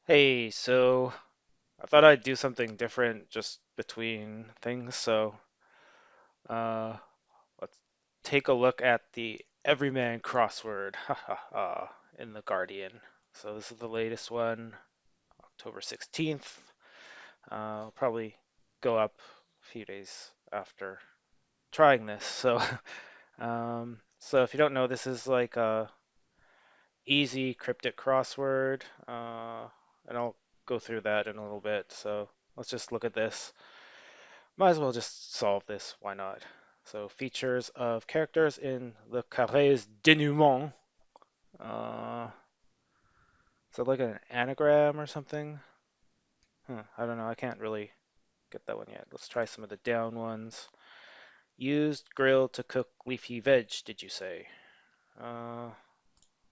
Hey, so I thought I'd do something different just between things. Uh, let's take a look at the Everyman crossword, ha ha ha, in the Guardian. So this is the latest one, October 16th. I'll probably go up a few days after trying this. So if you don't know, this is like a easy cryptic crossword, and I'll go through that in a little bit. So let's just look at this. Might as well just solve this, why not? So features of characters in Le Carrés dénouement. Uh, is that like an anagram or something? I don't know, I can't really get that one yet. Let's try some of the down ones. Used grill to cook leafy veg, did you say? Uh,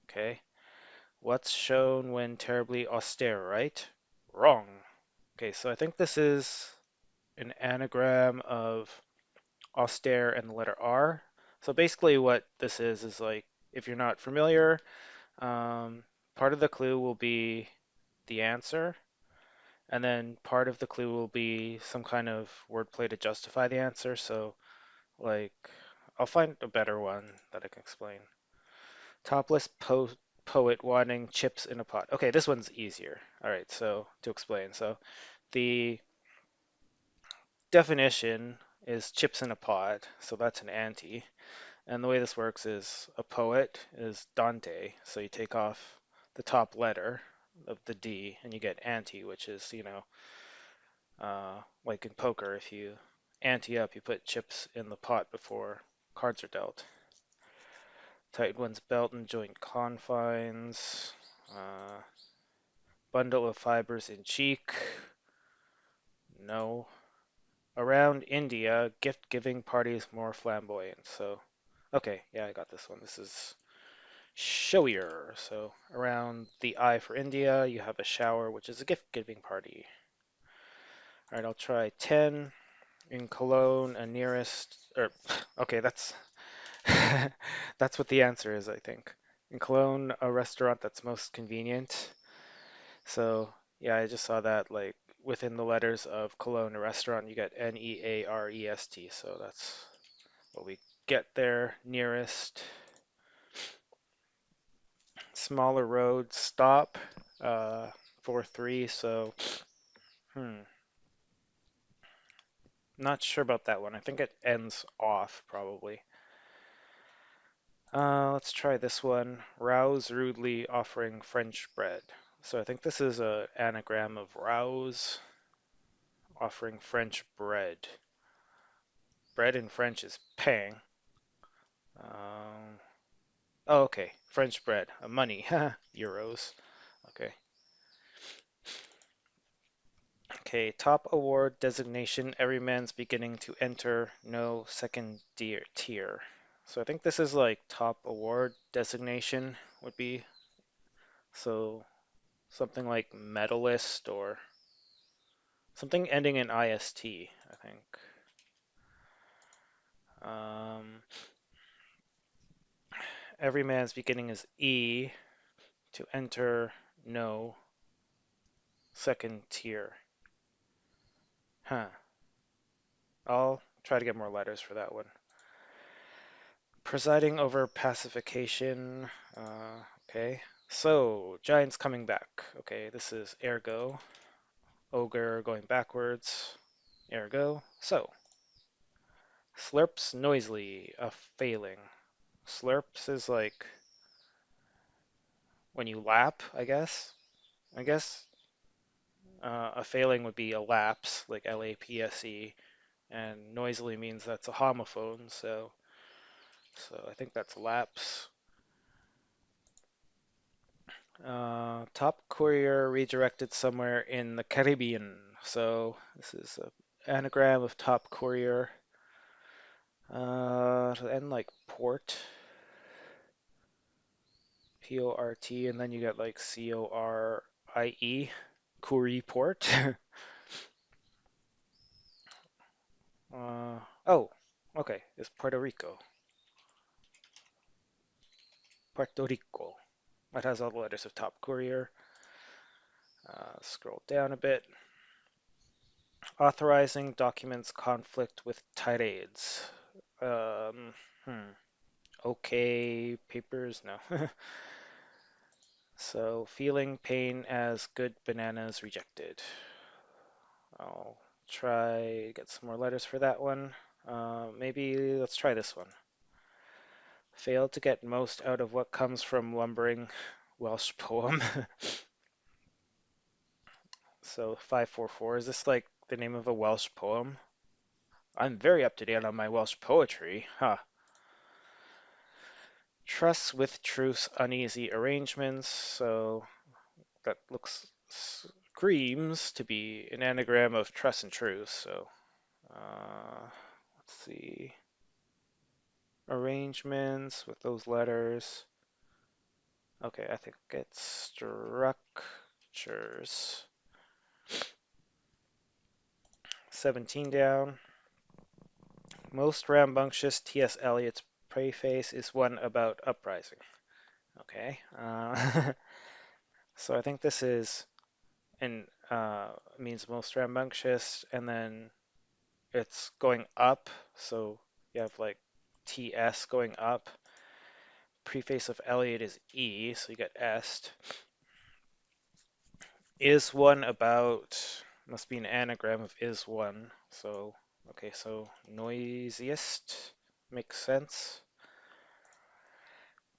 okay. What's shown when terribly austere, right? Wrong. Okay, so I think this is an anagram of austere and the letter R. So basically what this is like, if you're not familiar, part of the clue will be the answer, and then part of the clue will be some kind of wordplay to justify the answer. So like, I'll find a better one that I can explain. Topless poet wanting chips in a pot. Okay, this one's easier. All right, so to explain. So the definition is chips in a pot, so that's an ante. And the way this works is a poet is Dante, so you take off the top letter of the D and you get ante, which is, like in poker, if you ante up, you put chips in the pot before cards are dealt. Tight one's belt and joint confines. Uh, Bundle of fibers in cheek. No. Around India, gift giving parties more flamboyant. So, okay, yeah, I got this one. This is showier. So around the I for India, you have a shower, which is a gift-giving party. All right, I'll try 10 in Cologne, a nearest, or okay, that's that's what the answer is, I think. In Cologne, a restaurant that's most convenient. So yeah, I just saw that like within the letters of Cologne, a restaurant, you get Nearest. So that's what we get there. Nearest, smaller road, stop, uh, 4-3. So Hmm, not sure about that one. I think it ends off probably. Let's try this one. Rouse rudely offering French bread. So I think this is a anagram of rouse offering French bread. Bread in French is pain. Um, oh, okay. French bread, money, euros. Okay. Okay. Top award designation. Every man's beginning to enter. No second tier. So I think this is like top award designation would be. So something like medalist or something ending in IST, I think. Um, every man's beginning is E to enter no second tier. Huh. I'll try to get more letters for that one. Presiding over pacification. Okay. So, giants coming back. Okay, this is ergo. Ogre going backwards. Ergo. So, slurps noisily, a failing. Slurps is like when you lap, I guess. I guess a failing would be a lapse, like LAPSE, and noisily means that's a homophone, so I think that's lapse. Top courier redirected somewhere in the Caribbean. So this is an anagram of top courier. And like port, P-O-R-T, and then you get like C-O-R-I-E, courier port. Oh, okay, it's Puerto Rico. Puerto Rico. That has all the letters of top courier. Scroll down a bit. Authorizing documents conflict with tirades. Um, hmm. Okay, papers, no. So, feeling pain as good bananas rejected. I'll try get some more letters for that one. Maybe let's try this one. Failed to get most out of what comes from lumbering Welsh poem. So 544, is this like the name of a Welsh poem? I'm very up to date on my Welsh poetry. Huh. Truss with truce, uneasy arrangements. So that looks screams to be an anagram of truss and truce. So let's see. Arrangements with those letters. Okay, I think it's structures. 17 down. Most rambunctious T.S. Eliot's preface is one about uprising. Okay. So I think this is in means most rambunctious, and then it's going up. So you have like TS going up. Preface of Eliot is E, so you get est. Is one about must be an anagram of is one. So okay, so noisiest makes sense.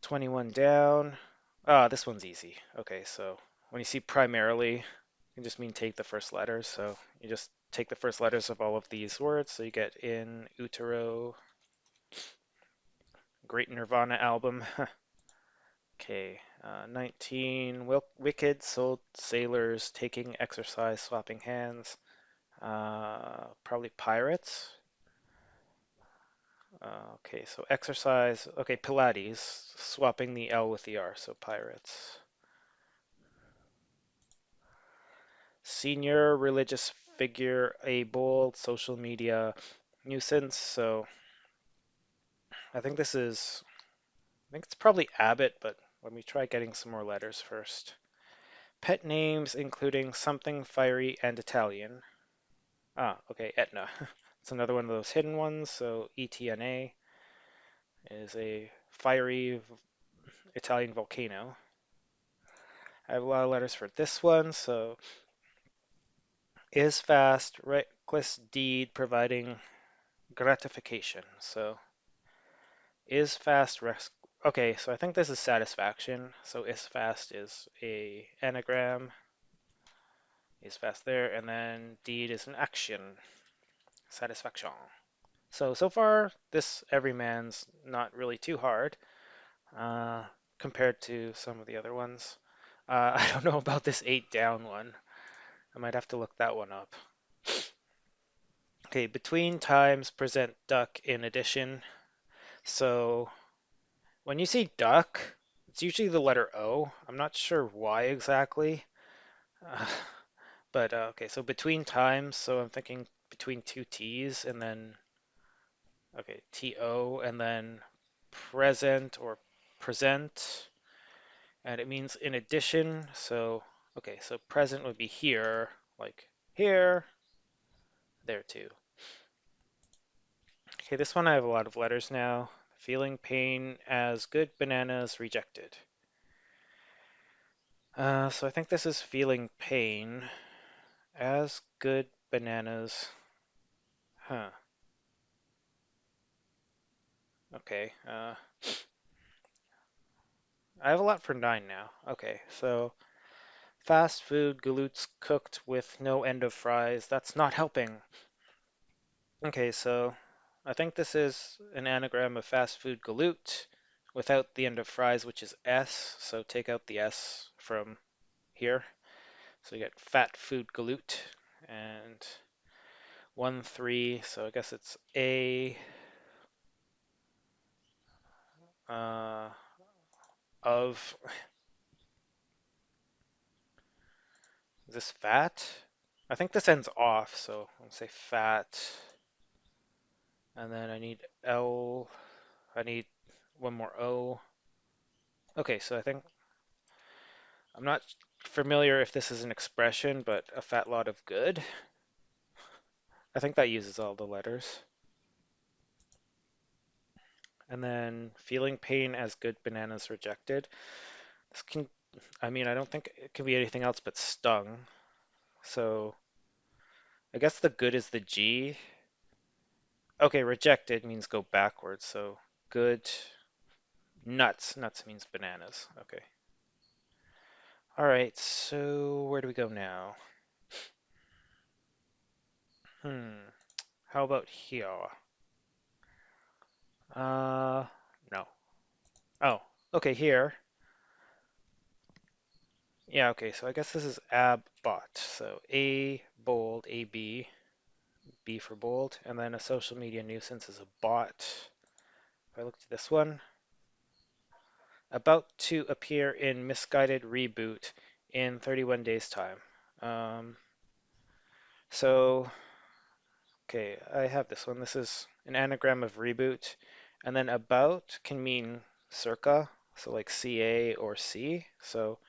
21 down. Ah, this one's easy. Okay, so when you see primarily, you just mean take the first letters. So you just take the first letters of all of these words. So you get in utero, Great Nirvana album. Okay, 19, wicked, sold sailors, taking exercise, swapping hands. Probably pirates. Okay, so exercise. Okay, Pilates, swapping the L with the R, so pirates. Senior religious figure, a bold social media nuisance. So I think this is, I think it's probably Abbott, but let me try getting some more letters first. Pet names including something fiery and Italian. Ah, okay, Etna. It's another one of those hidden ones. So ETNA is a fiery Italian volcano. I have a lot of letters for this one. So is fast, reckless deed providing gratification. So is fast okay, so I think this is satisfaction. So is fast is a anagram. Is fast there, and then deed is an action. Satisfaction. So far, this Everyman's not really too hard uh, compared to some of the other ones. I don't know about this 8 down one. I might have to look that one up. Okay, between times present duck in addition. So when you see duck, it's usually the letter O. I'm not sure why exactly. Uh, but okay, so between times, so I'm thinking between two T's and then, okay, TO and then present or present. And it means in addition. So, okay, so present would be here, like here, there too. Okay, this one I have a lot of letters now. Feeling pain as good bananas rejected. So I think this is feeling pain as good bananas. Huh. Okay. I have a lot for 9 now. Okay, so fast food galoots cooked with no end of fries. That's not helping. Okay, so I think this is an anagram of fast food galoot without the end of fries, which is S. So take out the S from here. So you get fat food galoot and 1, 3. So I guess it's A uh, of, is this fat? I think this ends off, so I'll say fat. And then I need L, I need one more O. Okay, so I think I'm not. familiar if this is an expression, but a fat lot of good. I think that uses all the letters. And then feeling pain as good bananas rejected. This can, I mean, I don't think it can be anything else but stung. So I guess the good is the G. Okay, rejected means go backwards. So good nuts. Nuts means bananas. Okay. All right. So where do we go now? Hmm. How about here? No. Oh, okay, here. Yeah, okay, so I guess this is ab bot. So A bold, AB, B for bold, and then a social media nuisance is a bot. If I look at this one, about to appear in misguided reboot in 31 days time. Um, so, okay, I have this one. This is an anagram of reboot, and then about can mean circa, so like CA or C. So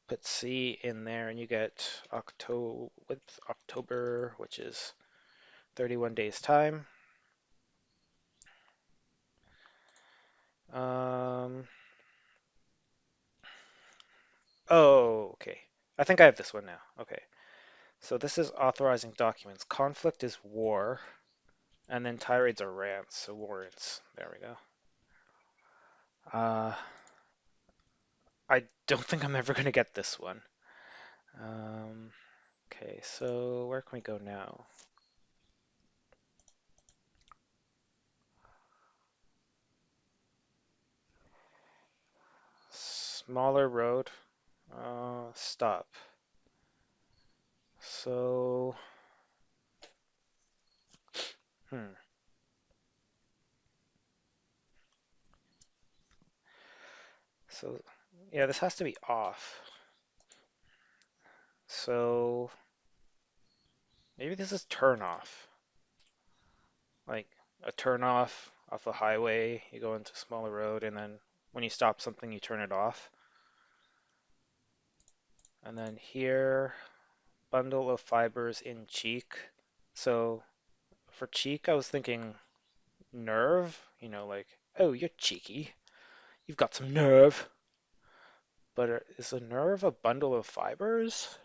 put C in there, and you get October, which is 31 days time. Um, oh, okay. I think I have this one now. Okay. So this is authorizing documents. Conflict is war, and then tirades are rants, so warrants. There we go. Uh, I don't think I'm ever going to get this one. Um, okay, so where can we go now? Smaller road. Stop. So, hmm. So, yeah, this has to be off. So, maybe this is turn off. Like a turn off the highway, you go into a smaller road, and then when you stop something, you turn it off. And then here, bundle of fibers in cheek. So for cheek, I was thinking nerve, like, oh, you're cheeky. You've got some nerve. But is a nerve a bundle of fibers?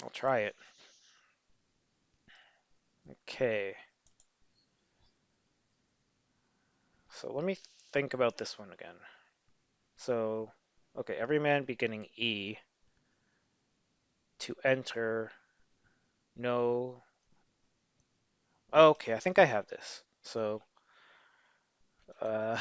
I'll try it. Okay. So let me think about this one again. So, okay, Everyman beginning E to enter, no. Okay, I think I have this. So, uh,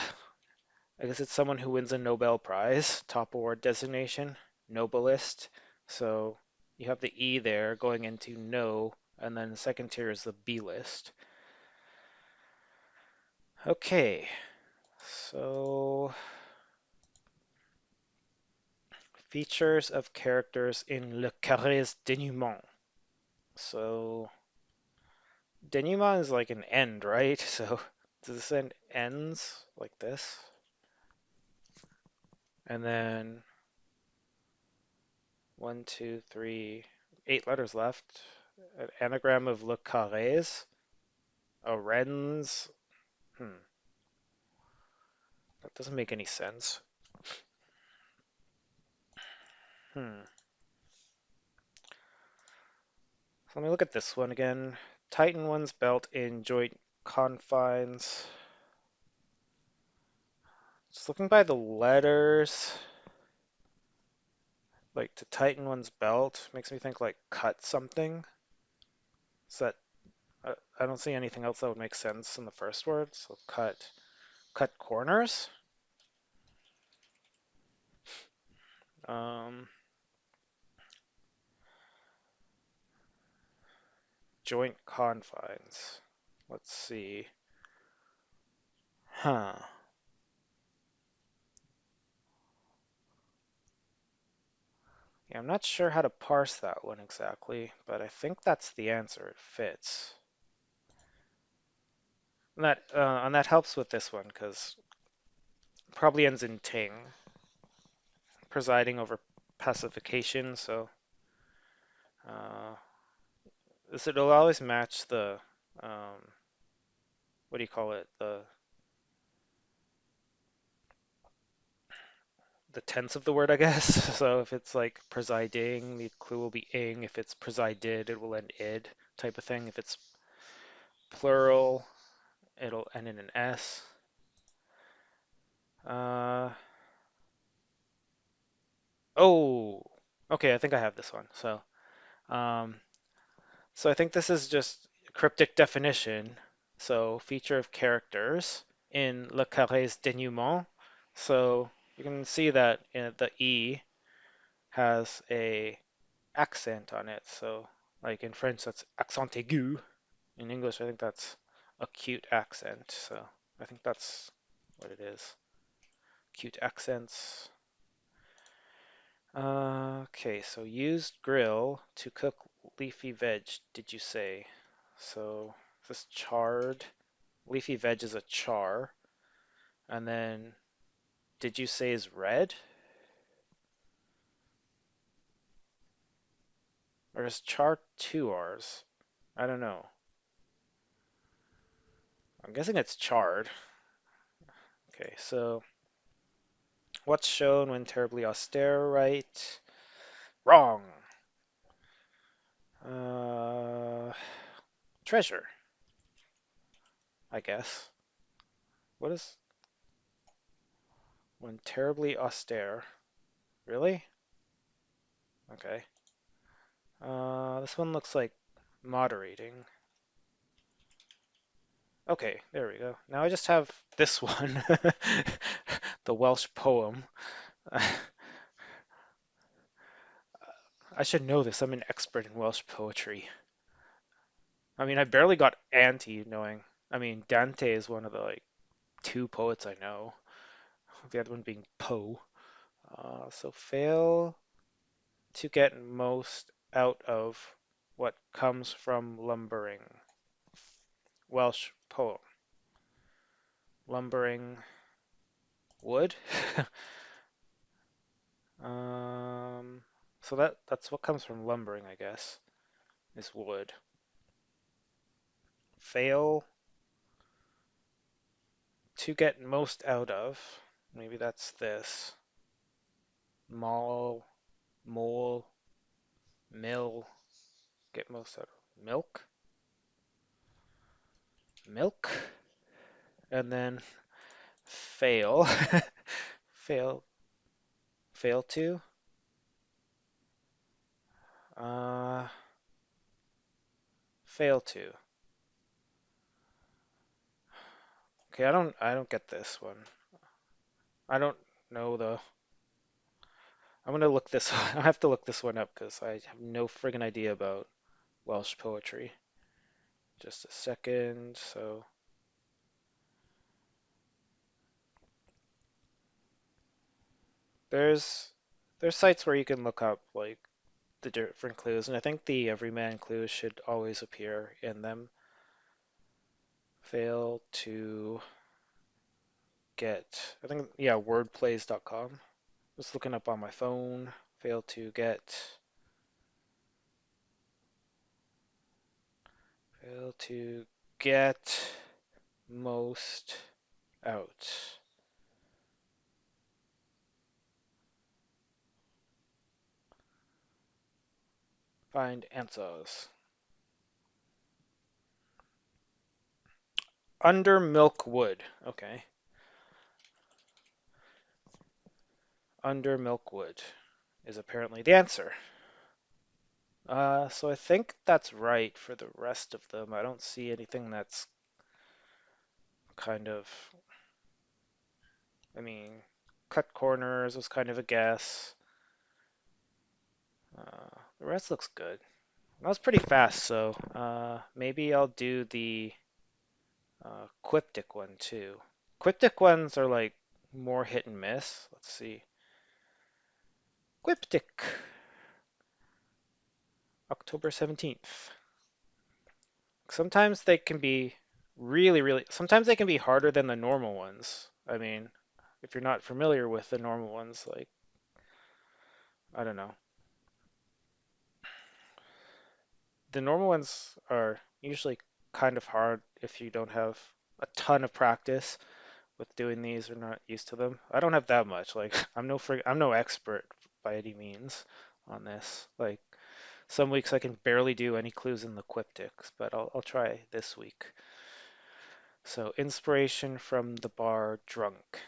I guess it's someone who wins a Nobel Prize, top award designation, Nobelist. So you have the E there going into no, and then the second tier is the B list. Okay, so features of characters in Le Carrés Denouement. So denouement is like an end, right? So does this end ends like this? And then one, two, three, 8 letters left. An anagram of Le Carrés. A Ren's. Hmm, that doesn't make any sense. Hmm. So let me look at this one again. Tighten one's belt in joint confines. Just looking by the letters, like to tighten one's belt makes me think like cut something. So that I don't see anything else that would make sense in the first word. So cut corners. Um, joint confines. Let's see. Huh. Yeah, I'm not sure how to parse that one exactly, but I think that's the answer. It fits. And that helps with this one because probably ends in ting. presiding over pacification, so uh, this it'll always match the what do you call it? The tense of the word, I guess. So if it's like presiding, the clue will be ing. If it's presided, it will end id type of thing. If it's plural, it'll end in an s. Uh, oh, okay, I think I have this one. Um, so I think this is just cryptic definition. So feature of characters in le carrés dénouement. So you can see that the E has a accent on it. So like in French, that's accent aigu. In English, I think that's acute accent. So I think that's what it is. Acute accents. Okay, so used grill to cook leafy veg, did you say? So this charred. Leafy veg is a char. And then did you say is red? Or is char two R's? I don't know. I'm guessing it's charred. Okay, so what's shown when terribly austere, right? Wrong. Uh, treasure, I guess. What is when terribly austere? Really? Okay. This one looks like moderating. Okay, there we go. Now I just have this one, the Welsh poem. I should know this. I'm an expert in Welsh poetry. I mean, I barely got anti knowing. I mean, Dante is one of the like two poets I know. The other one being Poe. So fail to get most out of what comes from lumbering. Welsh poem. Lumbering wood. um, so that's what comes from lumbering, I guess, is wood. Fail to get most out of. Maybe that's this. Mall, mole, mill. Get most out of milk. Milk. And then fail. fail. Fail to. Uh, fail to. Okay, I don't get this one. I don't know the. I'm gonna look this. I have to look this one up because I have no friggin' idea about Welsh poetry. Just a second. So there's there's sites where you can look up like the different clues, and I think the Everyman clues should always appear in them. Fail to get. I think yeah, wordplays.com. Just looking up on my phone. Fail to get. Fail to get most out. Find answers. Under milk wood. Okay. Under milk wood is apparently the answer. So I think that's right for the rest of them. I don't see anything that's kind of, I mean, cut corners was kind of a guess. The rest looks good. That was pretty fast, so maybe I'll do the Quiptic one too. Quiptic ones are like more hit and miss. Let's see. Quiptic, October 17th. Sometimes they can be sometimes they can be harder than the normal ones. I mean, if you're not familiar with the normal ones, like I don't know. The normal ones are usually kind of hard if you don't have a ton of practice with doing these or not used to them. I don't have that much. Like I'm no expert by any means on this. Like some weeks I can barely do any clues in the Quiptics, but I'll try this week. So inspiration from the bar drunk.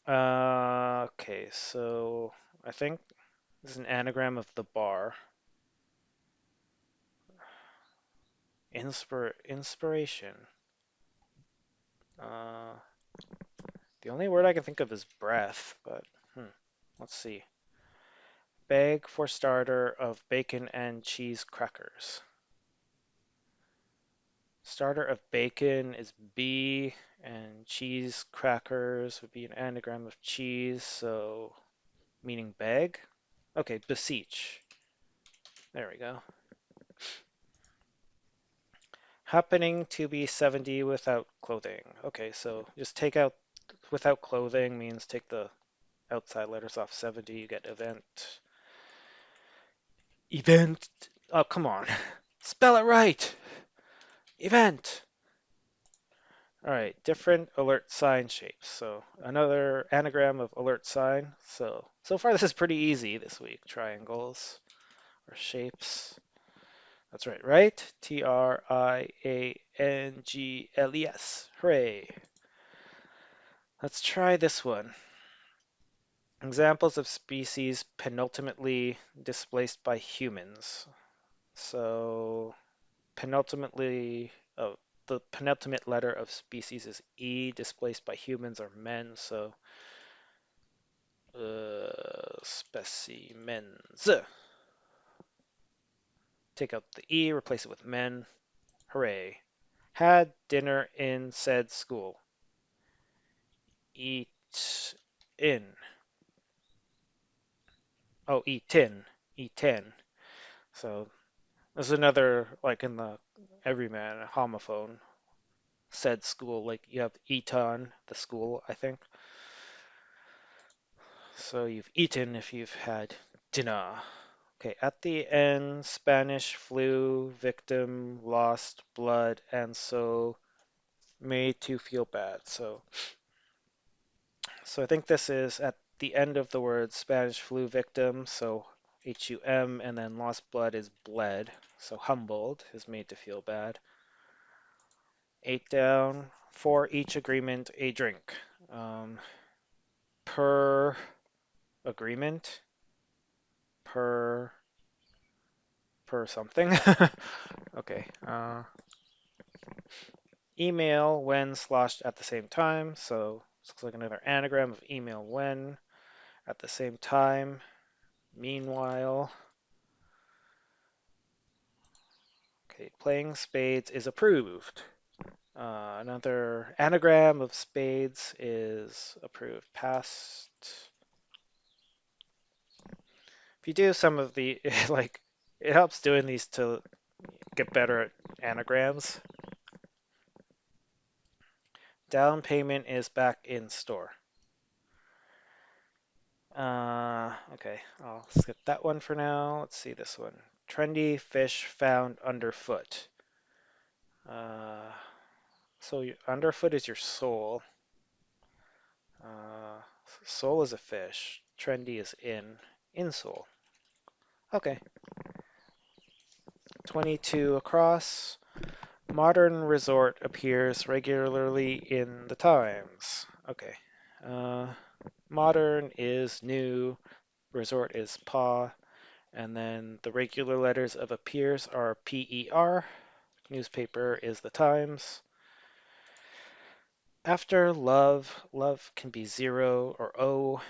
Okay, so I think this is an anagram of the bar. Inspiration. Uh, the only word I can think of is breath, but let's see. Bag for starter of bacon and cheese crackers. Starter of bacon is B, and cheese crackers would be an anagram of cheese, so meaning bag. Okay, beseech. There we go. Happening to be 70 without clothing. Okay, so just take out without clothing means take the outside letters off 70, you get event. Event. Oh, come on. Spell it right. Event. All right, different alert sign shapes. So another anagram of alert sign. So far this is pretty easy this week. Triangles or shapes. That's right, right? Triangles. Hooray. Let's try this one. Examples of species penultimately displaced by humans. So penultimately, the penultimate letter of species is E, displaced by humans are men, so specimens. Take out the E, replace it with men. Hooray. Had dinner in said school. Eat in. Oh, eaten. Eaten. So this is another, like in the Everyman, homophone. Said school, like you have eaten, the school, I think. So you've eaten if you've had dinner. Okay, at the end, Spanish flu, victim, lost blood, and so made to feel bad. So I think this is at the end of the word Spanish flu victim, so HUM, and then lost blood is bled. So humbled is made to feel bad. 8 down, for each agreement, a drink. Um, per agreement, per something. Okay. Email when sloshed at the same time. So this looks like another anagram of email when at the same time. Meanwhile, okay, playing spades is approved. Another anagram of spades is approved. Past. If you do some of the, like, it helps doing these to get better at anagrams. Down payment is back in store. Okay, I'll skip that one for now. Let's see this one. Trendy fish found underfoot. Uh, so your underfoot is your soul. Uh, soul is a fish. Trendy is in. Insole. Okay. 22 across. Modern resort appears regularly in the Times. Okay. Uh, modern is new. Resort is pa. And then the regular letters of appears are PER. Newspaper is the Times. After love, love can be 0 or O.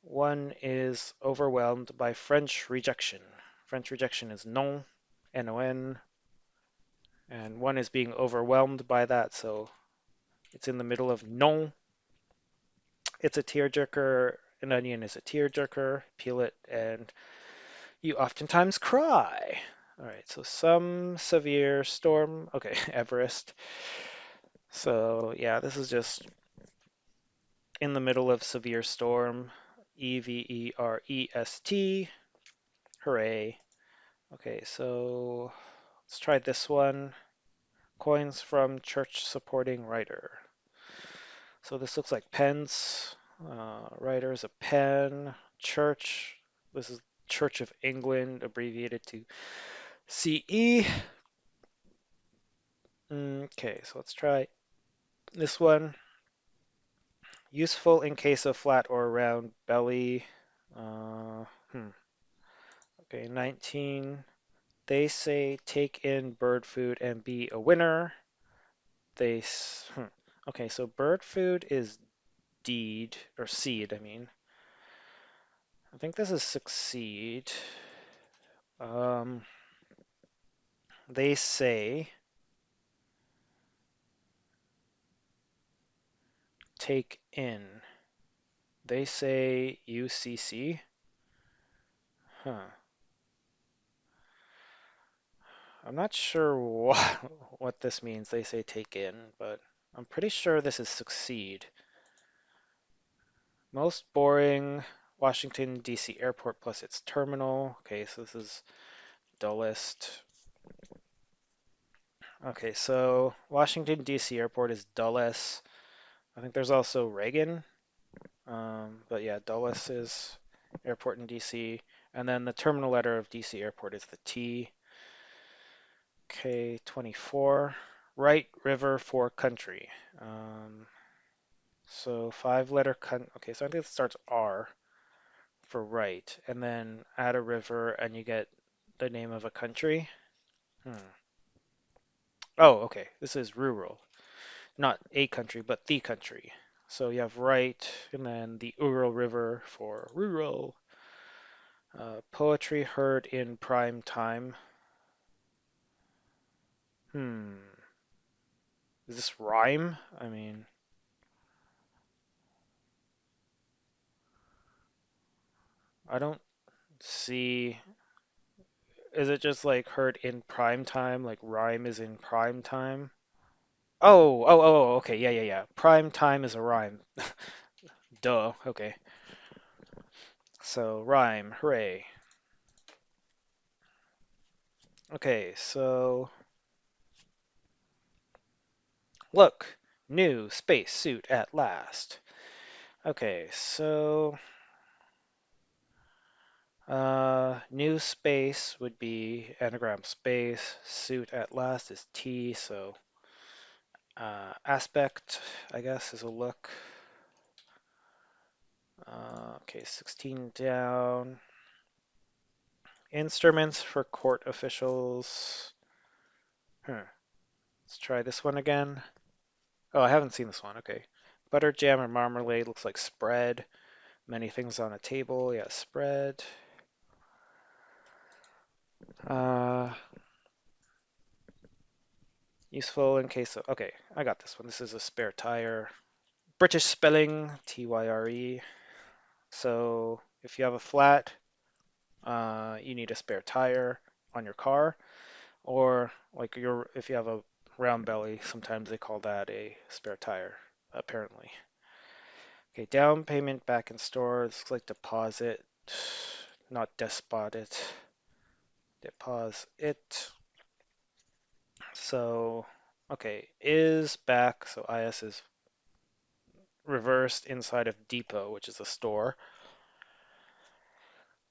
One is overwhelmed by French rejection. French rejection is non, N-O-N. And one is being overwhelmed by that, so it's in the middle of non. It's a tearjerker. An onion is a tearjerker. Peel it, and you oftentimes cry. All right, so some severe storm. Okay, Everest. So yeah, this is just in the middle of severe storm. Everest. Hooray. Okay, so let's try this one. Coins from church supporting writer. So this looks like pens. Writer is a pen. Church. This is Church of England, abbreviated to CE. Okay, so let's try this one. Useful in case of flat or round belly. Uh, hmm. Okay, 19. They say take in bird food and be a winner. Okay, so bird food is deed, or seed, I mean. I think this is succeed. Um, they say take in. They say UCC. Huh. I'm not sure what this means. They say take in, but I'm pretty sure this is succeed. Most boring Washington, D.C. airport plus its terminal. Okay, so this is dullest. Okay, so Washington, D.C. airport is dullest. I think there's also Reagan. But yeah, Dulles is airport in DC. And then the terminal letter of DC airport is the T. Okay, 24. Right river for country. Um, so five-letter okay, so I think it starts R for right, and then add a river, and you get the name of a country. Hmm. Oh, okay. This is rural, not a country, but the country. So you have right, and then the Ural River for rural. Poetry heard in prime time. Hmm. Is this rhyme? I mean, I don't see. Is it just like heard in prime time? Like rhyme is in prime time? Okay. Yeah, yeah, yeah. Prime time is a rhyme. Duh. Okay. So rhyme. Hooray. Okay, so look. New space suit at last. Okay, so new space would be anagram space. Suit at last is T, so aspect, I guess, is a look. Okay, 16 down. Instruments for court officials. Let's try this one again. Oh, I haven't seen this one. Okay. Butter, jam, or marmalade looks like spread. Many things on a table. Yeah, spread. Uh, useful in case of. Okay, I got this one. This is a spare tire. British spelling, Tyre. So if you have a flat, you need a spare tire on your car, or like if you have a round belly, sometimes they call that a spare tire, apparently. Okay, down payment back in store. This looks like deposit, not despot it. Deposit. So, okay, is back. So IS is reversed inside of depot, which is a store.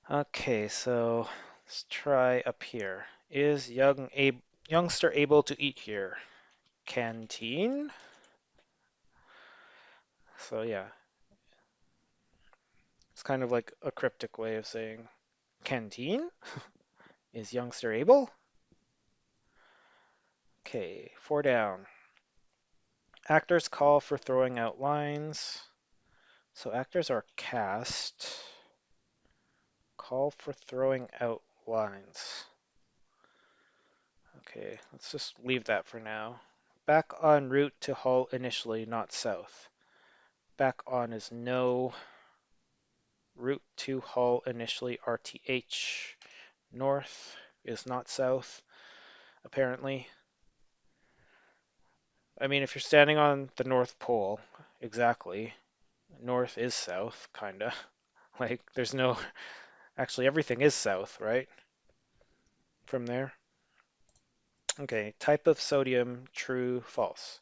Okay, so let's try up here. Is youngster able to eat here? Canteen? So yeah, it's kind of like a cryptic way of saying canteen? Is youngster able? Okay, four down. Actors call for throwing out lines. So actors are cast. Call for throwing out lines. Okay, let's just leave that for now. Back on route to Hull initially, not south. Back on is no. Route to Hull initially, RTH. North is not south, apparently. I mean, if you're standing on the North Pole, exactly. North is south, kinda. Like, there's no, actually, everything is south, right? From there. Okay, type of sodium, true, false.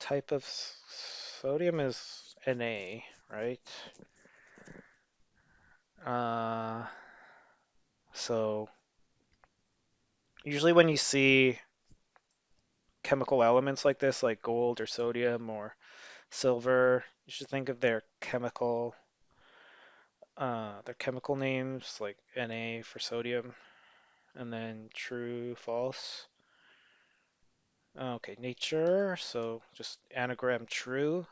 Type of sodium is Na, right? Uh, so usually when you see chemical elements like this, like gold or sodium or silver, you should think of their chemical names, like Na for sodium, and then true, false. Okay, nature, so just anagram true.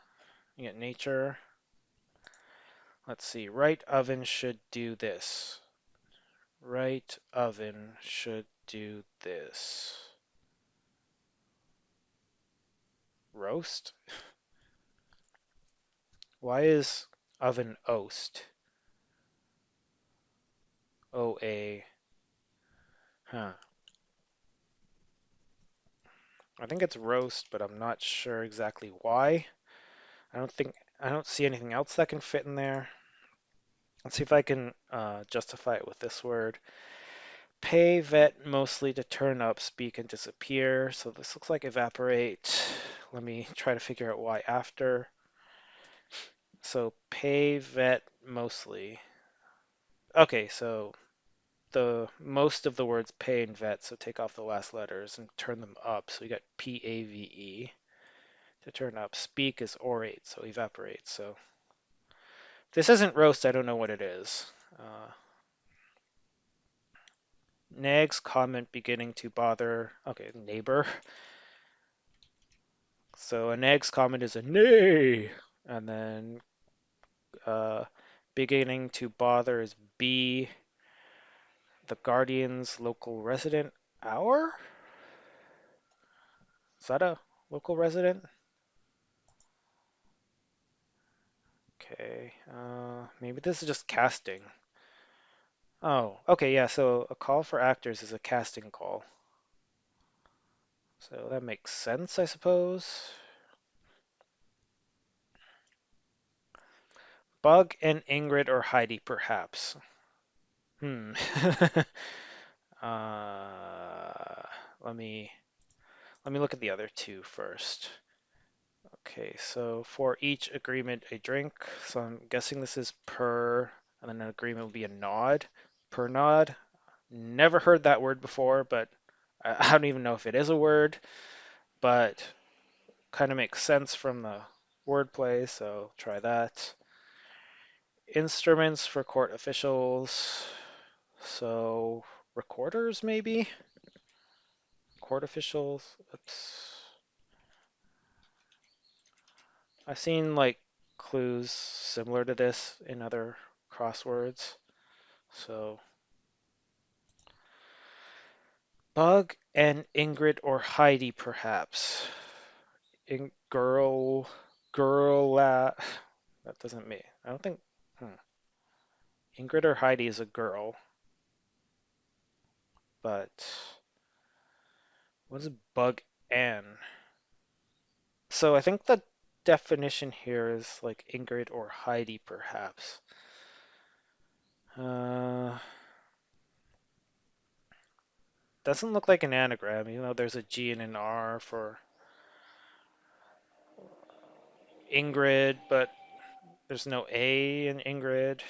You get nature. Let's see, right oven should do this. Right oven should do this. Roast? Why is oven oast? O-A. Huh. I think it's roast, but I'm not sure exactly why. I don't see anything else that can fit in there. Let's see if I can justify it with this word. Pay, vet, mostly to turn up, speak, and disappear. So this looks like evaporate. Let me try to figure out why after. So pay, vet, mostly. Okay, so the most of the words pay and vet, so take off the last letters and turn them up. So you got P-A-V-E to turn up. Speak is orate, so evaporate. So this isn't roast, I don't know what it is. Nags comment beginning to bother. Okay, neighbor. So a nag's comment is a neigh, and then uh, beginning to bother is B. The Guardian's local resident hour? Is that a local resident? Okay, maybe this is just casting. Oh, okay, yeah, so a call for actors is a casting call. So that makes sense, I suppose. Bug and Ingrid or Heidi, perhaps. Hmm. uh, let me let me look at the other two first. Okay, so for each agreement, a drink. So I'm guessing this is per, and then an agreement would be a nod. Per nod. Never heard that word before, but I don't even know if it is a word, but kind of makes sense from the wordplay, so try that. Instruments for court officials. So recorders, maybe? Court officials. Oops. I've seen like clues similar to this in other crosswords. So Bug and Ingrid or Heidi, perhaps. Girl, that doesn't mean. I don't think. Hmm. Ingrid or Heidi is a girl, but what is Bug and? So I think the definition here is like Ingrid or Heidi, perhaps. Uh, doesn't look like an anagram, even though there's a G and an R for Ingrid, but there's no A in Ingrid.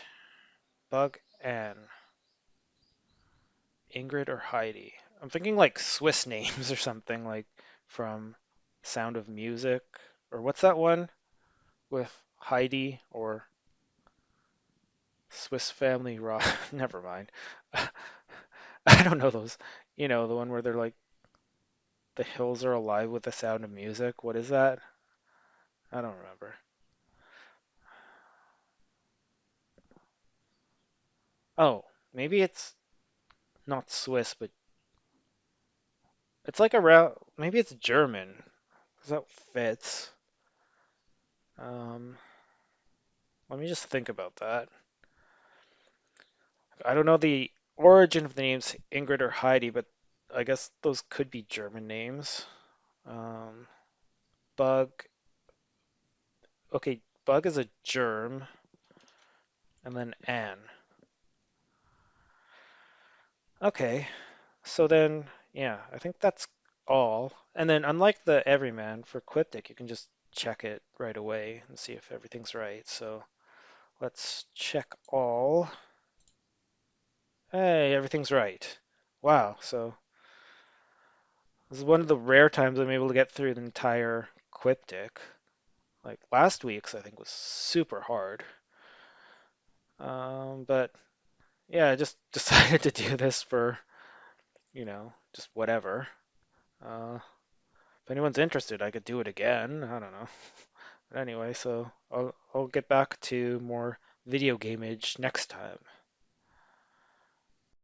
Bug and Ingrid or Heidi. I'm thinking like Swiss names or something like from Sound of Music or what's that one with Heidi or Swiss Family Rock? Never mind. I don't know those. You know, the one where they're like the hills are alive with the sound of music. What is that? I don't remember. Oh, maybe it's not Swiss, but it's like around. Maybe it's German. 'Cause that fits. Um, Let me just think about that. I don't know the origin of the names Ingrid or Heidi, but I guess those could be German names. Um, Bug. Okay, Bug is a germ. and then Anne. Okay, so then, yeah, I think that's all. And then unlike the Everyman, for Quiptic, you can just check it right away and see if everything's right. So let's check all. Hey, everything's right. Wow, so this is one of the rare times I'm able to get through the entire Quiptic. Like last week's, I think, was super hard. But yeah, I just decided to do this for, just whatever. If anyone's interested, I could do it again. I don't know. But anyway, so I'll get back to more video gameage next time.